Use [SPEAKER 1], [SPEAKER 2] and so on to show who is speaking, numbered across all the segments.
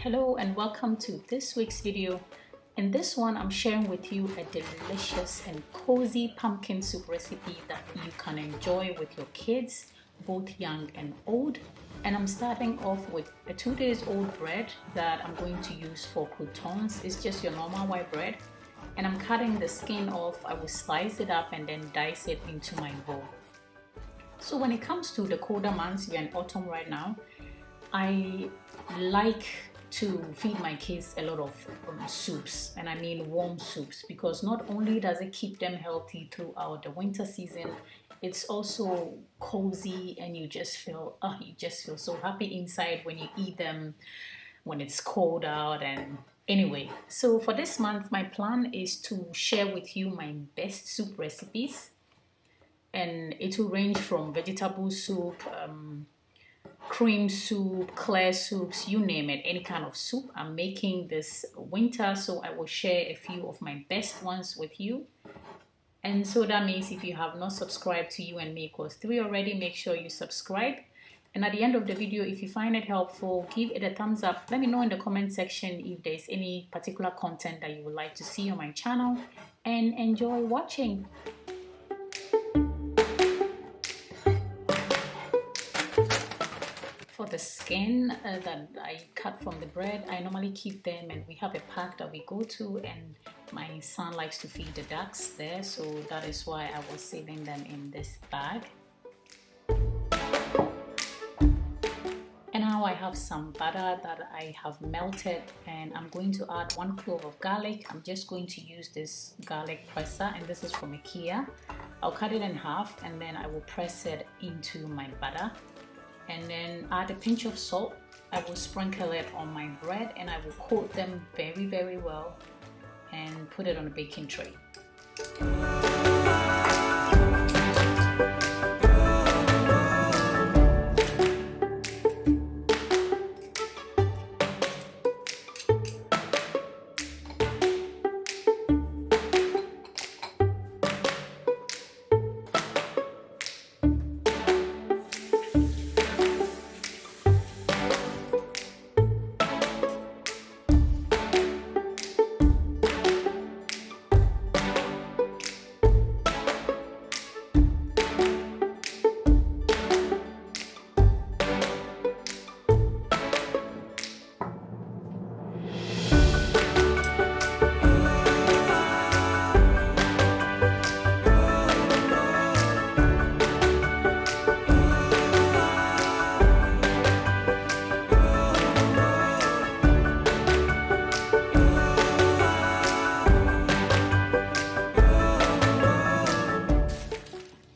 [SPEAKER 1] Hello and welcome to this week's video. In this one, I'm sharing with you a delicious and cozy pumpkin soup recipe that you can enjoy with your kids, both young and old. And I'm starting off with a 2 days old bread that I'm going to use for croutons. It's just your normal white bread. And I'm cutting the skin off. I will slice it up and then dice it into my bowl. So when it comes to the colder months, we're in autumn right now, I like to feed my kids a lot of soups, and I mean warm soups, because not only does it keep them healthy throughout the winter season, it's also cozy and you just feel so happy inside when you eat them when it's cold out. And anyway, so for this month my plan is to share with you my best soup recipes, and it will range from vegetable soup, cream soup, clear soups, you name it, any kind of soup I'm making this winter. So I will share a few of my best ones with you. And so that means if you have not subscribed to You and Me Equals 3 already, make sure you subscribe. And at the end of the video, if you find it helpful, give it a thumbs up. Let me know in the comment section if there's any particular content that you would like to see on my channel, and enjoy watching. For the skin that I cut from the bread, I normally keep them, and we have a park that we go to, and my son likes to feed the ducks there, so that is why I was saving them in this bag. And now I have some butter that I have melted, and I'm going to add 1 clove of garlic. I'm just going to use this garlic presser, and this is from IKEA. I'll cut it in half and then I will press it into my butter. And then add a pinch of salt. I will sprinkle it on my bread and I will coat them very, very well and put it on a baking tray.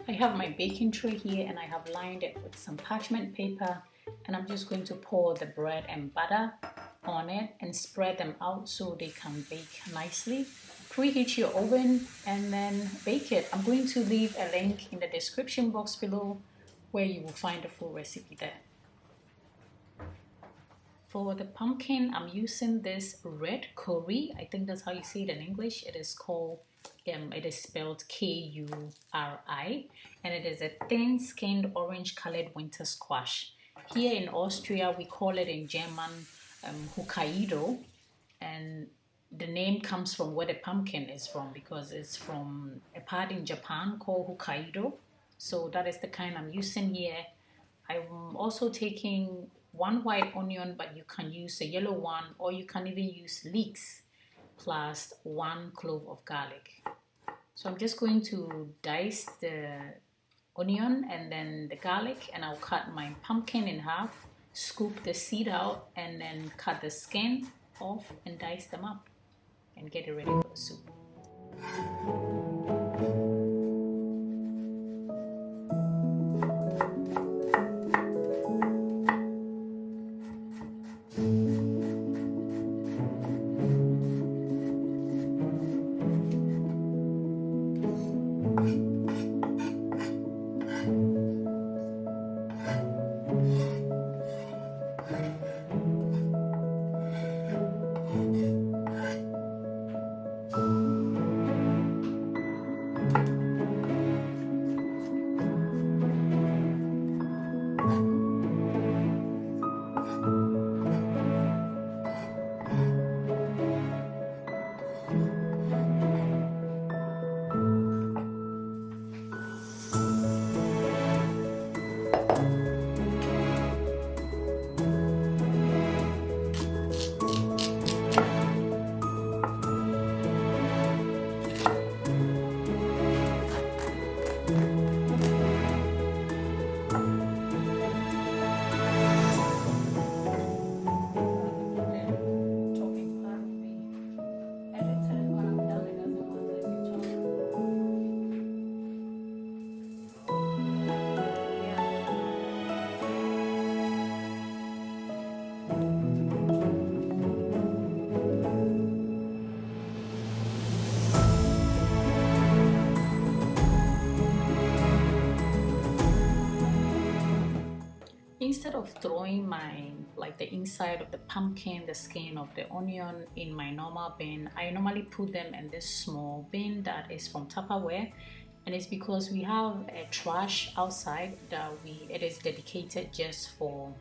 [SPEAKER 1] I have my baking tray here and I have lined it with some parchment paper, and I'm just going to pour the bread and butter on it and spread them out so they can bake nicely. Preheat your oven and then bake it. I'm going to leave a link in the description box below where you will find the full recipe there. For the pumpkin, I'm using this red curry. I think that's how you say it in English. It is called it is spelled K-U-R-I, and it is a thin-skinned orange-colored winter squash. Here in Austria, we call it in German Hokkaido, and the name comes from where the pumpkin is from, because it's from a part in Japan called Hokkaido. So that is the kind I'm using here. I'm also taking 1 white onion, but you can use a yellow one, or you can even use leeks, plus 1 clove of garlic. So I'm just going to dice the onion and then the garlic, and I'll cut my pumpkin in half, scoop the seed out, and then cut the skin off and dice them up and get it ready for the soup. instead of throwing the inside of the pumpkin, the skin of the onion in my normal bin, I normally put them in this small bin that is from Tupperware. And it's because we have a trash outside that it is dedicated just for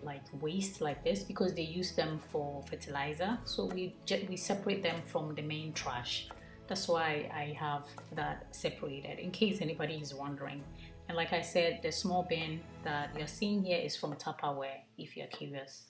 [SPEAKER 1] like waste like this, because they use them for fertilizer. So we separate them from the main trash. That's why I have that separated, in case anybody is wondering. And like I said, the small bin that you're seeing here is from Tupperware, if you're curious.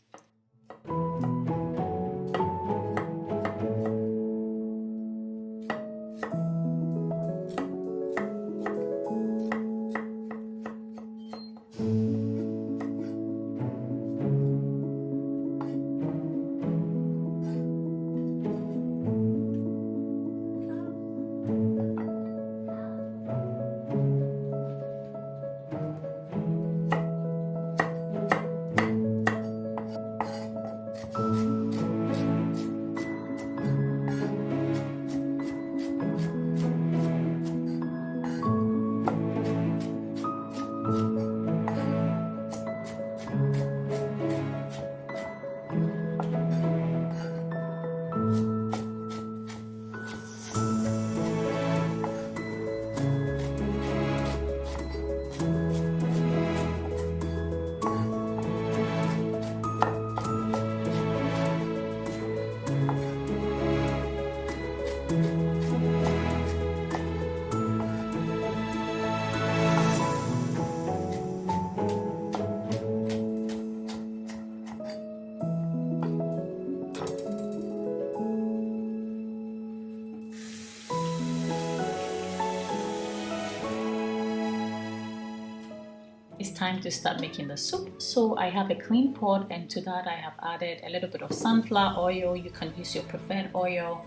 [SPEAKER 1] It's time to start making the soup. So I have a clean pot, and to that I have added a little bit of sunflower oil. You can use your preferred oil.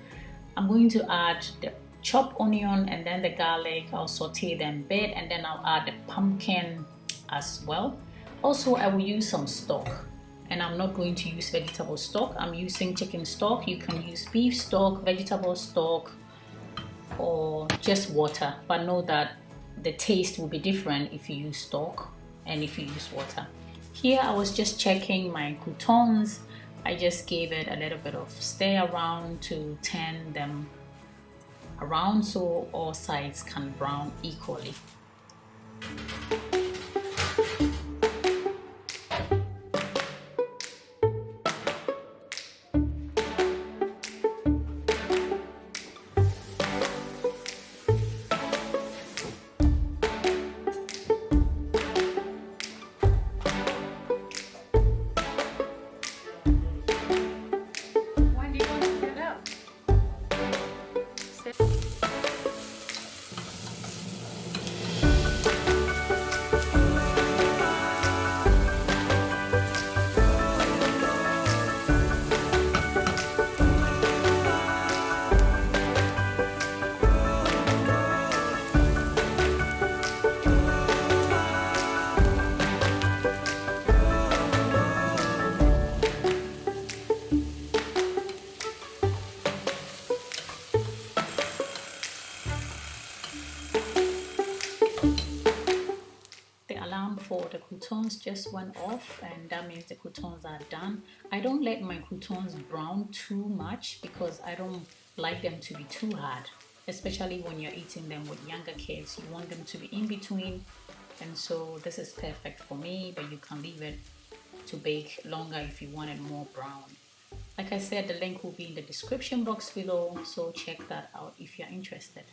[SPEAKER 1] I'm going to add the chopped onion and then the garlic. I'll saute them a bit, and then I'll add the pumpkin as well. Also, I will use some stock, and I'm not going to use vegetable stock. I'm using chicken stock. You can use beef stock, vegetable stock, or just water, but know that the taste will be different if you use stock and if you use water. Here I was just checking my croutons. I just gave it a little bit of stir around to turn them around so all sides can brown equally. For the croutons just went off, and that means the croutons are done. I don't let my croutons brown too much because I don't like them to be too hard, especially when you're eating them with younger kids. You want them to be in between, and so this is perfect for me, but you can leave it to bake longer if you want it more brown. Like I said, the link will be in the description box below, so check that out if you're interested.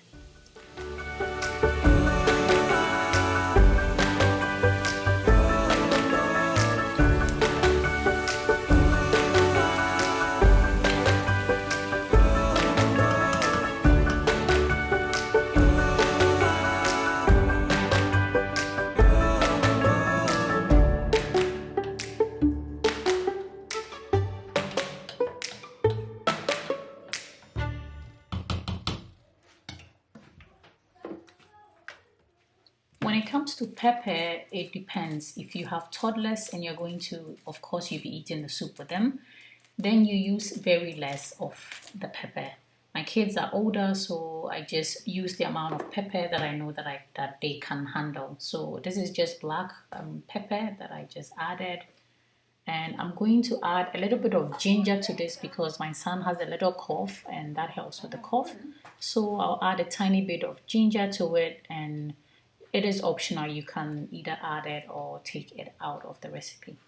[SPEAKER 1] When it comes to pepper, it depends. If you have toddlers and you're going to, of course, you'll be eating the soup with them, then you use very less of the pepper. My kids are older, so I just use the amount of pepper that I know that they can handle. So this is just black pepper that I just added. And I'm going to add a little bit of ginger to this because my son has a little cough and that helps with the cough. So I'll add a tiny bit of ginger to it, and it is optional. You can either add it or take it out of the recipe.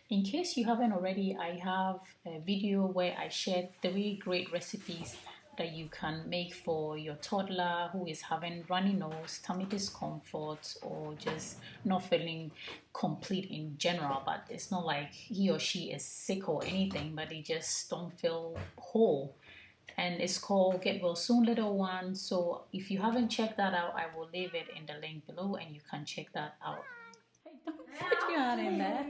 [SPEAKER 1] In case you haven't already, I have a video where I shared 3 great recipes that you can make for your toddler who is having runny nose, tummy discomfort, or just not feeling complete in general. But it's not like he or she is sick or anything, but they just don't feel whole. And it's called Get Well Soon Little One. So if you haven't checked that out, I will leave it in the link below and you can check that out. Hey, don't put your hand in there.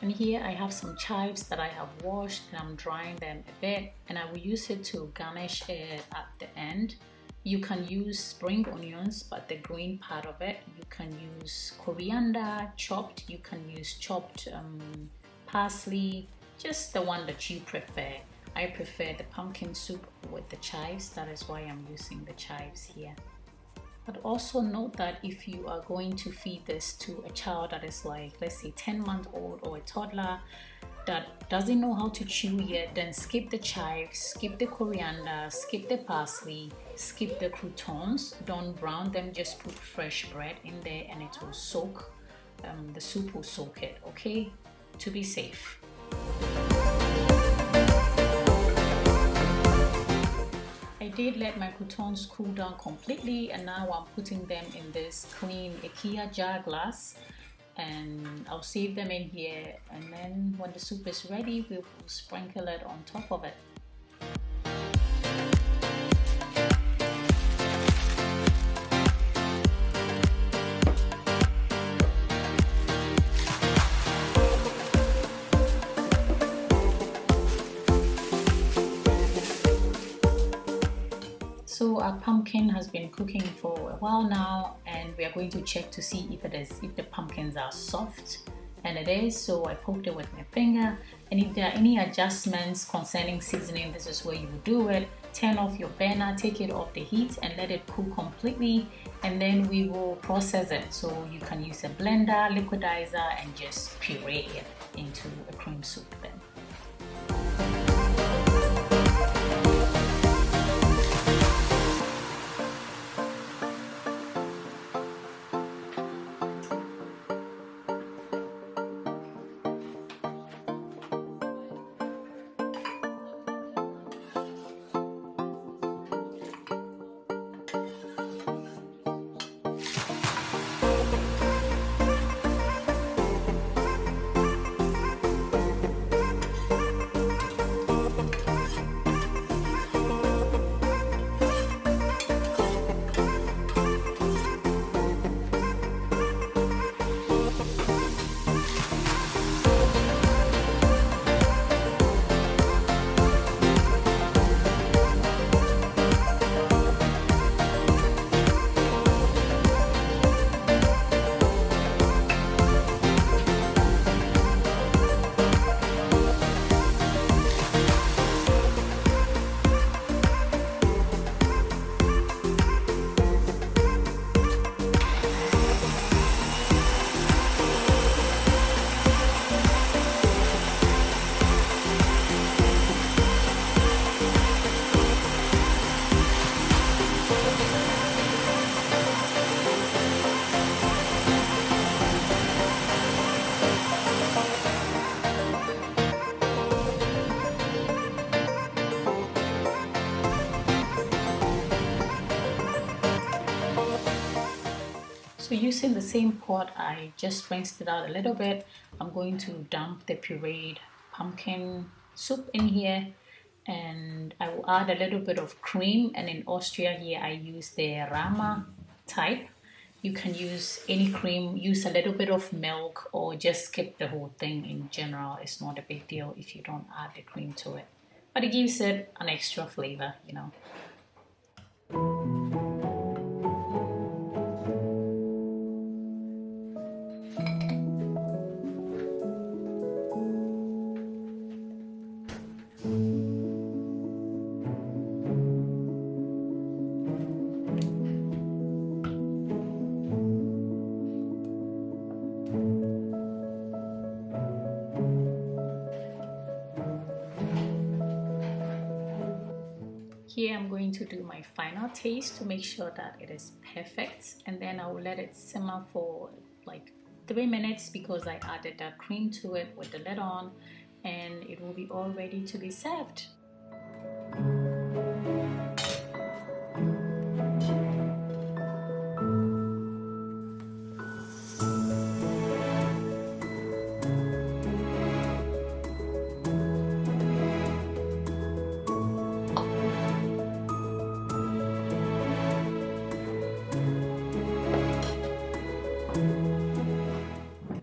[SPEAKER 1] And here I have some chives that I have washed and I'm drying them a bit, and I will use it to garnish it at the end. You can use spring onions, but the green part of it. You can use coriander chopped, you can use chopped parsley, just the one that you prefer. I prefer the pumpkin soup with the chives, that is why I'm using the chives here. But also note that if you are going to feed this to a child that is like, let's say 10-month old or a toddler that doesn't know how to chew yet, then skip the chives, skip the coriander, skip the parsley, skip the croutons. Don't brown them, just put fresh bread in there and it will soak, the soup will soak it, okay? To be safe. I did let my croutons cool down completely, and now I'm putting them in this clean IKEA jar glass, and I'll save them in here, and then when the soup is ready we will sprinkle it on top of it. So our pumpkin has been cooking for a while now, and we are going to check to see if the pumpkins are soft, and it is. So I poked it with my finger, and if there are any adjustments concerning seasoning, this is where you will do it. Turn off your burner, take it off the heat and let it cool completely, and then we will process it. So you can use a blender, liquidizer, and just puree it into a cream soup then. So using the same pot, I just rinsed it out a little bit. I'm going to dump the pureed pumpkin soup in here, and I will add a little bit of cream. And in Austria here, I use the Rama type. You can use any cream, use a little bit of milk, or just skip the whole thing in general. It's not a big deal if you don't add the cream to it, but it gives it an extra flavor, you know. Here I'm going to do my final taste to make sure that it is perfect, and then I will let it simmer for like 3 minutes because I added that cream to it with the lid on, and it will be all ready to be served.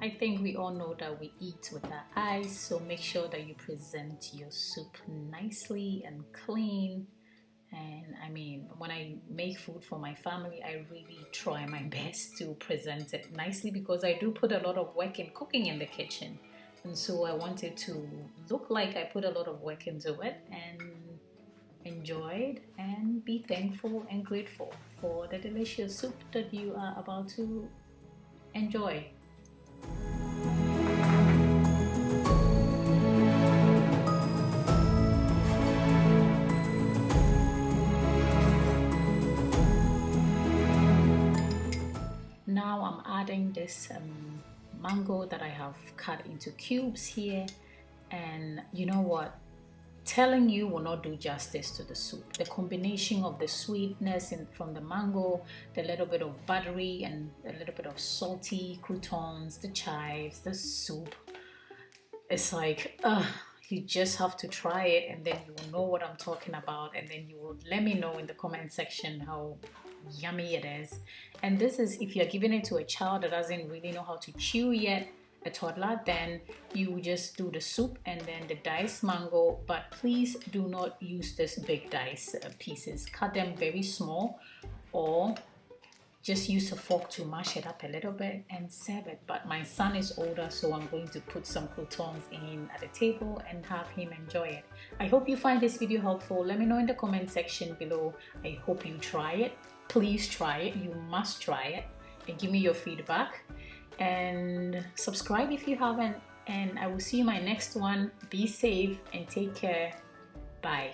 [SPEAKER 1] I think we all know that we eat with our eyes, so make sure that you present your soup nicely and clean. And I mean, when I make food for my family, I really try my best to present it nicely because I do put a lot of work in cooking in the kitchen. And so I want it to look like I put a lot of work into it, and enjoy it and be thankful and grateful for the delicious soup that you are about to enjoy. Now I'm adding this mango that I have cut into cubes here, and you know what? Telling you will not do justice to the soup. The combination of the sweetness from the mango, the little bit of buttery and a little bit of salty croutons, the chives, the soup. It's like, you just have to try it, and then you will know what I'm talking about, and then you will let me know in the comment section how yummy it is. And this is if you're giving it to a child that doesn't really know how to chew yet, a toddler, then you just do the soup and then the diced mango, but please do not use this big dice pieces. Cut them very small, or just use a fork to mash it up a little bit and serve it. But my son is older, so I'm going to put some croutons in at the table and have him enjoy it. I hope you find this video helpful. Let me know in the comment section below. I hope you try it. Please try it. You must try it, and give me your feedback. And subscribe if you haven't, and I will see you in my next one. Be safe and take care. Bye.